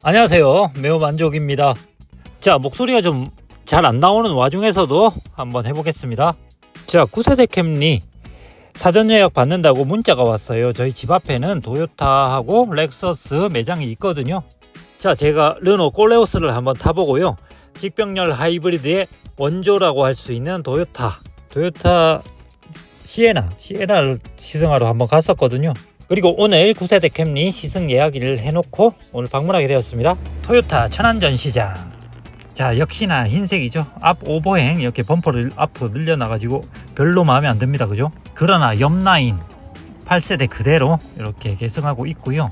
안녕하세요. 매우 만족입니다. 자, 목소리가 좀 잘 안 나오는 와중에서도 한번 해보겠습니다. 자, 9세대 캠리 사전 예약 받는다고 문자가 왔어요. 저희 집 앞에는 도요타하고 렉서스 매장이 있거든요. 자, 제가 르노 꼴레오스를 한번 타보고요. 직병렬 하이브리드의 원조라고 할 수 있는 도요타 시에나를 시승하러 한번 갔었거든요. 그리고 오늘 9세대 캠리 시승 예약을 해놓고 오늘 방문하게 되었습니다. 토요타 천안전시장. 자, 역시나 흰색이죠. 앞 오버행 이렇게 범퍼를 앞으로 늘려놔가지고 별로 마음에 안 듭니다. 그죠? 그러나 옆라인 8세대 그대로 이렇게 개성하고 있고요.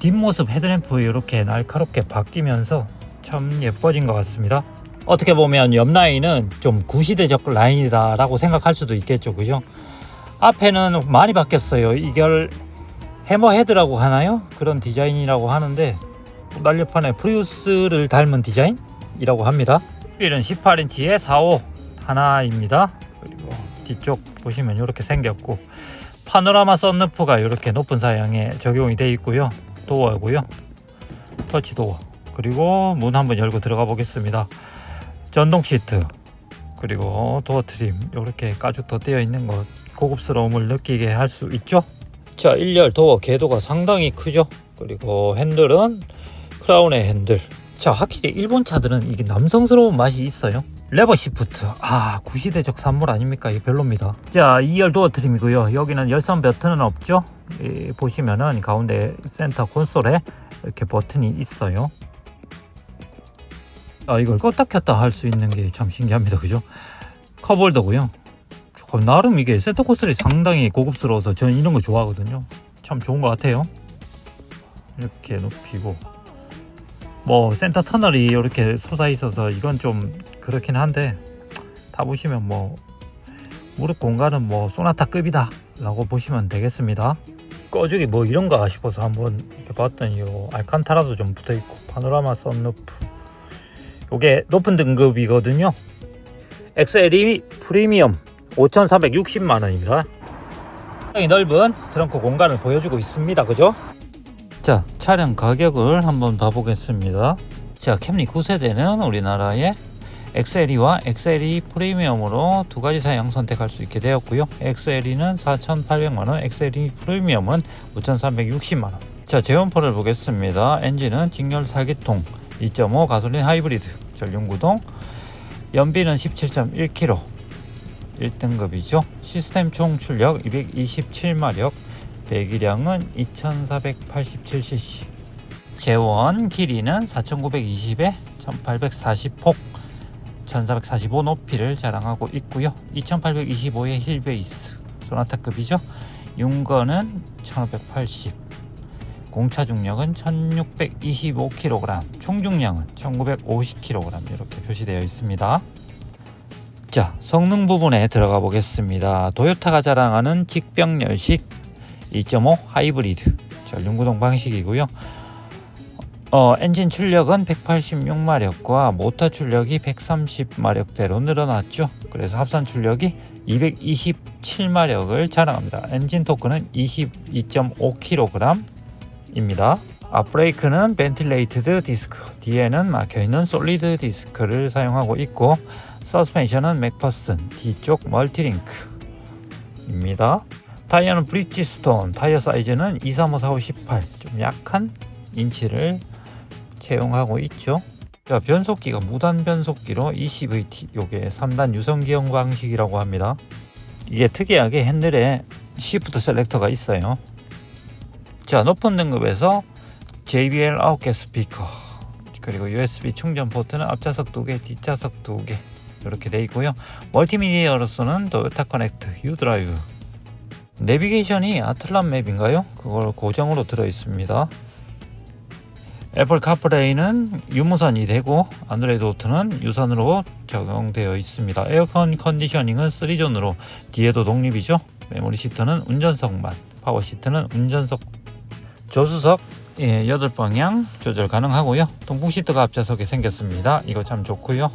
뒷모습 헤드램프 이렇게 날카롭게 바뀌면서 참 예뻐진 것 같습니다. 어떻게 보면 옆라인은 좀 구시대적 라인이다 라고 생각할 수도 있겠죠. 그죠? 앞에는 많이 바뀌었어요. 이걸 해머 헤드라고 하나요? 그런 디자인이라고 하는데 날렵판에 프리우스를 닮은 디자인이라고 합니다. 휠은 18인치의 45 하나입니다. 그리고 뒤쪽 보시면 이렇게 생겼고 파노라마 썬루프가 이렇게 높은 사양에 적용이 되어 있고요. 도어고요. 터치 도어. 그리고 문 한번 열고 들어가 보겠습니다. 전동 시트. 그리고 도어 트림 이렇게 가죽도 떼어 있는 것 고급스러움을 느끼게 할 수 있죠. 자, 1열 도어 궤도가 상당히 크죠. 그리고 핸들은 크라운의 핸들. 자, 확실히 일본 차들은 이게 남성스러운 맛이 있어요. 레버 시프트. 구시대적 산물 아닙니까? 이게 별로입니다. 자, 2열 도어 트림이고요. 여기는 열선 버튼은 없죠. 보시면은 가운데 센터 콘솔에 이렇게 버튼이 있어요. 이걸 껐다 켰다 할 수 있는 게 참 신기합니다. 그죠? 컵홀더고요. 나름 이게 센터 콘솔이 상당히 고급스러워서 저는 이런 거 좋아하거든요. 참 좋은 것 같아요. 이렇게 높이고 뭐 센터 터널이 이렇게 솟아 있어서 이건 좀 그렇긴 한데 타보시면 뭐 무릎 공간은 뭐 소나타급이다 라고 보시면 되겠습니다. 꺼주기 뭐 이런가 싶어서 한번 이렇게 봤더니 알칸타라도 좀 붙어있고 파노라마 썬루프 요게 높은 등급이거든요. XLE 프리미엄 5,460만원입니다. 굉장히 넓은 트렁크 공간을 보여주고 있습니다. 그죠? 자, 차량 가격을 한번 봐보겠습니다. 자, 캠리 9세대는 우리나라에 XLE와 XLE 프리미엄으로 두 가지 사양 선택할 수 있게 되었고요. XLE는 4,800만원, XLE 프리미엄은 5,360만원. 자, 제원포를 보겠습니다. 엔진은 직렬 4기통 2.5 가솔린 하이브리드 전륜구동, 연비는 17.1km 1등급이죠. 시스템 총 출력 227마력, 배기량은 2487cc. 제원 길이는 4920에 1840폭 1445 높이를 자랑하고 있고요. 2825의 힐베이스 소나타급이죠. 윤거는 1580, 공차 중력은 1625kg, 총 중량은 1950kg 이렇게 표시되어 있습니다. 자, 성능 부분에 들어가 보겠습니다. 도요타가 자랑하는 직병렬식 2.5 하이브리드 전륜구동 방식이고요. 엔진 출력은 186마력과 모터 출력이 130마력대로 늘어났죠. 그래서 합산 출력이 227마력을 자랑합니다. 엔진 토크는 22.5kg입니다. 앞브레이크는 벤틸레이트드 디스크, 뒤에는 막혀있는 솔리드 디스크를 사용하고 있고 서스펜션은 맥퍼슨 뒤쪽 멀티링크입니다. 타이어는 브리지스톤, 타이어 사이즈는 235/18 좀 약한 인치를 채용하고 있죠. 자, 변속기가 무단 변속기로 ECVT, 요게 3단 유선기형 방식이라고 합니다. 이게 특이하게 핸들에 시프트 셀렉터가 있어요. 자, 높은 등급에서 JBL 9개 스피커, 그리고 USB 충전 포트는 앞좌석 2개, 뒷좌석 2개 이렇게 되어 있고요. 멀티미디어로서는 토요타 커넥트, 유드라이브, 내비게이션이 아틀란 맵인가요? 그걸 고정으로 들어 있습니다. 애플 카플레이는 유무선이 되고 안드로이드 오토는 유선으로 적용되어 있습니다. 에어컨 컨디셔닝은 3존으로 뒤에도 독립이죠. 메모리 시트는 운전석만, 파워 시트는 운전석, 조수석 8방향 조절 가능하고요. 통풍 시트가 앞좌석에 생겼습니다. 이거 참 좋고요.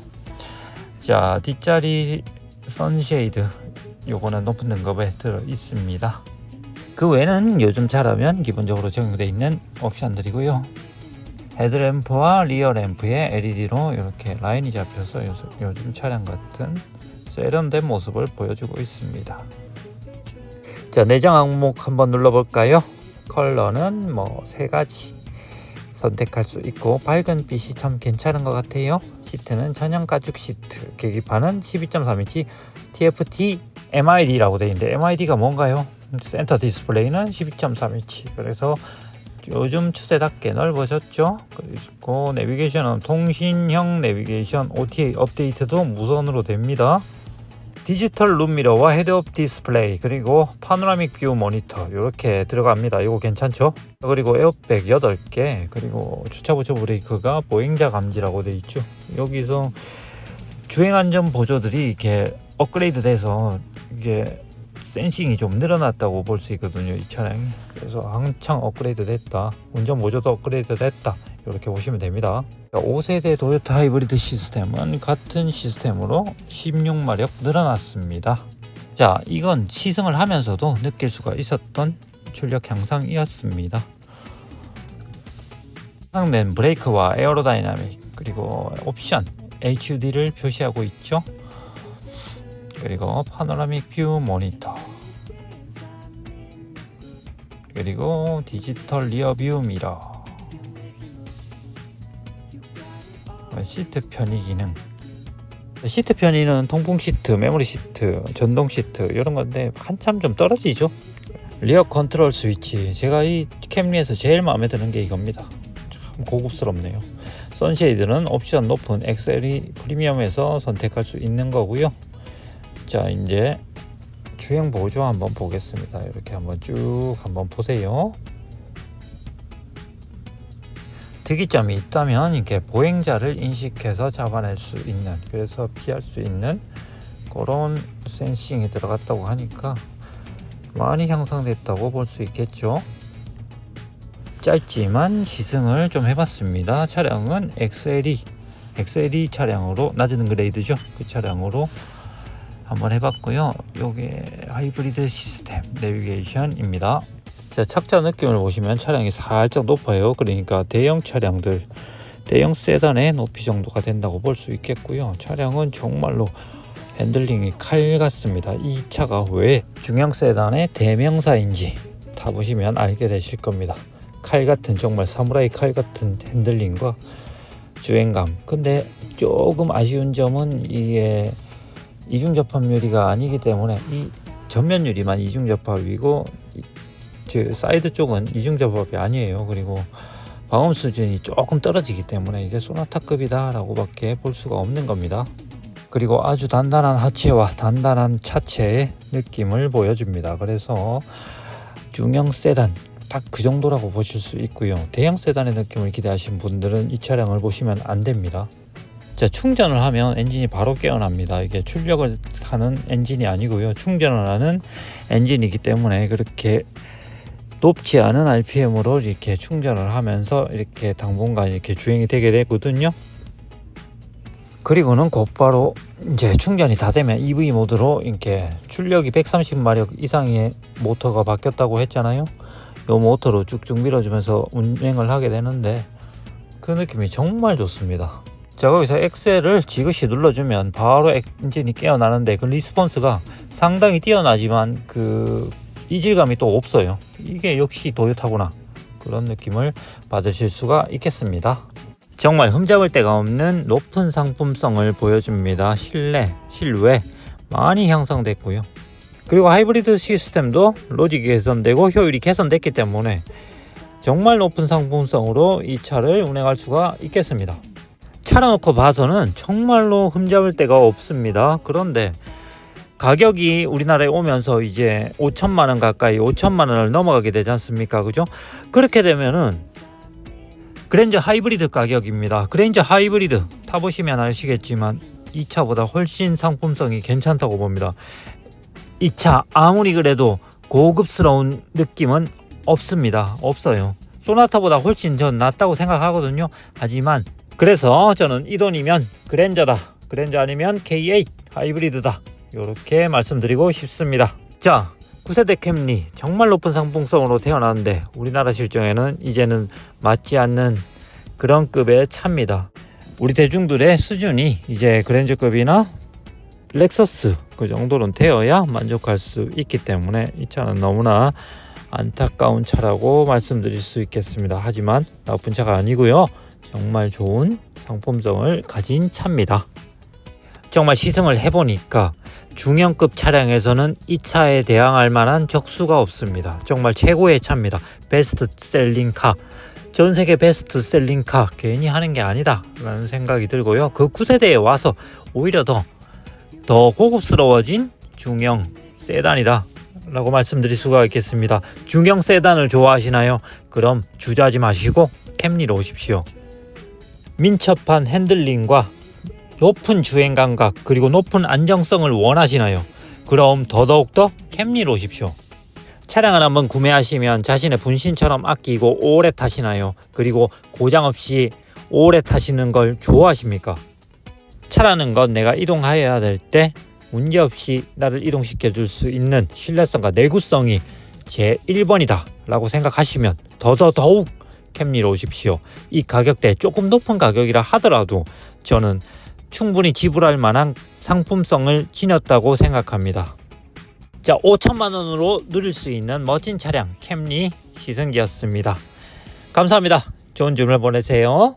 자, 뒷자리 선쉐이드 요거는 높은 등급에 들어 있습니다. 그 외에는 요즘 차라면 기본적으로 적용되어 있는 옵션들이고요. 헤드램프와 리어램프에 LED로 이렇게 라인이 잡혀서 요즘 차량 같은 세련된 모습을 보여주고 있습니다. 자, 내장 항목 한번 눌러볼까요? 컬러는 뭐 3가지 선택할 수 있고 밝은 빛이 참 괜찮은 것 같아요. 시트는 천연 가죽 시트, 계기판은 12.3인치 TFT MID라고 되어 있는데 MID가 뭔가요? 센터 디스플레이는 12.3인치, 그래서 요즘 추세답게 넓어졌죠. 그리고 내비게이션은 통신형 내비게이션, OTA 업데이트도 무선으로 됩니다. 디지털 룸미러와 헤드업 디스플레이, 그리고 파노라믹 뷰 모니터 이렇게 들어갑니다. 이거 괜찮죠? 그리고 에어백 8개, 그리고 주차 보조 브레이크가 보행자 감지라고 되어 있죠. 여기서 주행안전 보조들이 이렇게 업그레이드 돼서 이게 센싱이 좀 늘어났다고 볼 수 있거든요, 이 차량이. 그래서 한창 업그레이드 됐다, 운전 보조도 업그레이드 됐다, 이렇게 보시면 됩니다. 5세대 도요타 하이브리드 시스템은 같은 시스템으로 16마력 늘어났습니다. 자, 이건 시승을 하면서도 느낄 수가 있었던 출력 향상이었습니다. 향상된 브레이크와 에어로다이나믹, 그리고 옵션 HUD를 표시하고 있죠. 그리고 파노라믹 뷰 모니터, 그리고 디지털 리어 뷰 미러, 시트 편의 기능. 시트 편의는 통풍 시트, 메모리 시트, 전동 시트 이런 건데 한참 좀 떨어지죠. 리어 컨트롤 스위치, 제가 이 캠리에서 제일 마음에 드는 게 이겁니다. 참 고급스럽네요. 선쉐이드는 옵션 높은 XLE 프리미엄에서 선택할 수 있는 거고요. 자, 이제 주행 보조 한번 보겠습니다. 이렇게 한번 쭉 한번 보세요. 특이점이 있다면 이렇게 보행자를 인식해서 잡아낼 수 있는, 그래서 피할 수 있는 그런 센싱이 들어갔다고 하니까 많이 향상됐다고 볼 수 있겠죠. 짧지만 시승을 좀 해봤습니다. 차량은 XLE 차량으로, 낮은 그레이드죠. 그 차량으로 한번 해봤고요. 요게 하이브리드 시스템 내비게이션입니다. 자, 착자 느낌을 보시면 차량이 살짝 높아요. 그러니까 대형 차량들, 대형 세단의 높이 정도가 된다고 볼 수 있겠고요. 차량은 정말로 핸들링이 칼 같습니다. 이 차가 왜 중형 세단의 대명사인지 타보시면 알게 되실 겁니다. 칼 같은, 정말 사무라이 칼 같은 핸들링과 주행감. 근데 조금 아쉬운 점은 이게 이중 접합 유리가 아니기 때문에, 이 전면 유리만 이중 접합이고 사이드 쪽은 이중 접합이 아니에요. 그리고 방음 수준이 조금 떨어지기 때문에 이게 소나타급이다 라고 밖에 볼 수가 없는 겁니다. 그리고 아주 단단한 하체와 단단한 차체의 느낌을 보여줍니다. 그래서 중형 세단 딱 그 정도라고 보실 수 있고요. 대형 세단의 느낌을 기대하신 분들은 이 차량을 보시면 안 됩니다. 자, 충전을 하면 엔진이 바로 깨어납니다. 이게 출력을 하는 엔진이 아니고요, 충전을 하는 엔진이기 때문에 그렇게 높지 않은 RPM으로 이렇게 충전을 하면서 이렇게 당분간 이렇게 주행이 되게 되거든요. 그리고는 곧바로 이제 충전이 다 되면 EV 모드로 이렇게 출력이 130마력 이상의 모터가 바뀌었다고 했잖아요. 이 모터로 쭉쭉 밀어주면서 운행을 하게 되는데 그 느낌이 정말 좋습니다. 자, 거기서 엑셀을 지그시 눌러주면 바로 엔진이 깨어나는데 그 리스폰스가 상당히 뛰어나지만 그 이질감이 또 없어요. 이게 역시 도요타구나, 그런 느낌을 받으실 수가 있겠습니다. 정말 흠잡을 데가 없는 높은 상품성을 보여줍니다. 실내, 실외 많이 향상됐고요. 그리고 하이브리드 시스템도 로직이 개선되고 효율이 개선됐기 때문에 정말 높은 상품성으로 이 차를 운행할 수가 있겠습니다. 차려놓고 봐서는 정말로 흠잡을 데가 없습니다. 그런데 가격이 우리나라에 오면서 이제 5천만 원 가까이, 5천만 원을 넘어가게 되지 않습니까? 그죠? 그렇게 되면은 그랜저 하이브리드 가격입니다. 그랜저 하이브리드 타보시면 아시겠지만 이 차보다 훨씬 상품성이 괜찮다고 봅니다. 이 차 아무리 그래도 고급스러운 느낌은 없습니다. 없어요. 소나타보다 훨씬 전 낫다고 생각하거든요. 하지만 그래서 저는 이 돈이면 그랜저다, 그랜저 아니면 K8 하이브리드다, 이렇게 말씀드리고 싶습니다. 자, 9세대 캠리 정말 높은 상품성으로 태어났는데 우리나라 실정에는 이제는 맞지 않는 그런 급의 차입니다. 우리 대중들의 수준이 이제 그랜저급이나 렉서스 그 정도는 되어야 만족할 수 있기 때문에 이 차는 너무나 안타까운 차라고 말씀드릴 수 있겠습니다. 하지만 나쁜 차가 아니고요. 정말 좋은 상품성을 가진 차입니다. 정말 시승을 해보니까 중형급 차량에서는 이 차에 대항할 만한 적수가 없습니다. 정말 최고의 차입니다. 베스트셀링 카, 전세계 베스트셀링 카 괜히 하는 게 아니다 라는 생각이 들고요. 그 9세대에 와서 오히려 더 고급스러워진 중형 세단이다 라고 말씀드릴 수가 있겠습니다. 중형 세단을 좋아하시나요? 그럼 주저하지 마시고 캠리로 오십시오. 민첩한 핸들링과 높은 주행 감각 그리고 높은 안정성을 원하시나요? 그럼 더더욱더 캠리로 오십시오. 차량을 한번 구매하시면 자신의 분신처럼 아끼고 오래 타시나요? 그리고 고장 없이 오래 타시는 걸 좋아하십니까? 차라는 건 내가 이동하여야 될 때 문제없이 나를 이동시켜 줄 수 있는 신뢰성과 내구성이 제 1번이다 라고 생각하시면 더욱 캠리로 오십시오. 이 가격대 조금 높은 가격이라 하더라도 저는 충분히 지불할 만한 상품성을 지녔다고 생각합니다. 자, 5천만 원으로 누릴 수 있는 멋진 차량 캠리 시승기였습니다. 감사합니다. 좋은 주말 보내세요.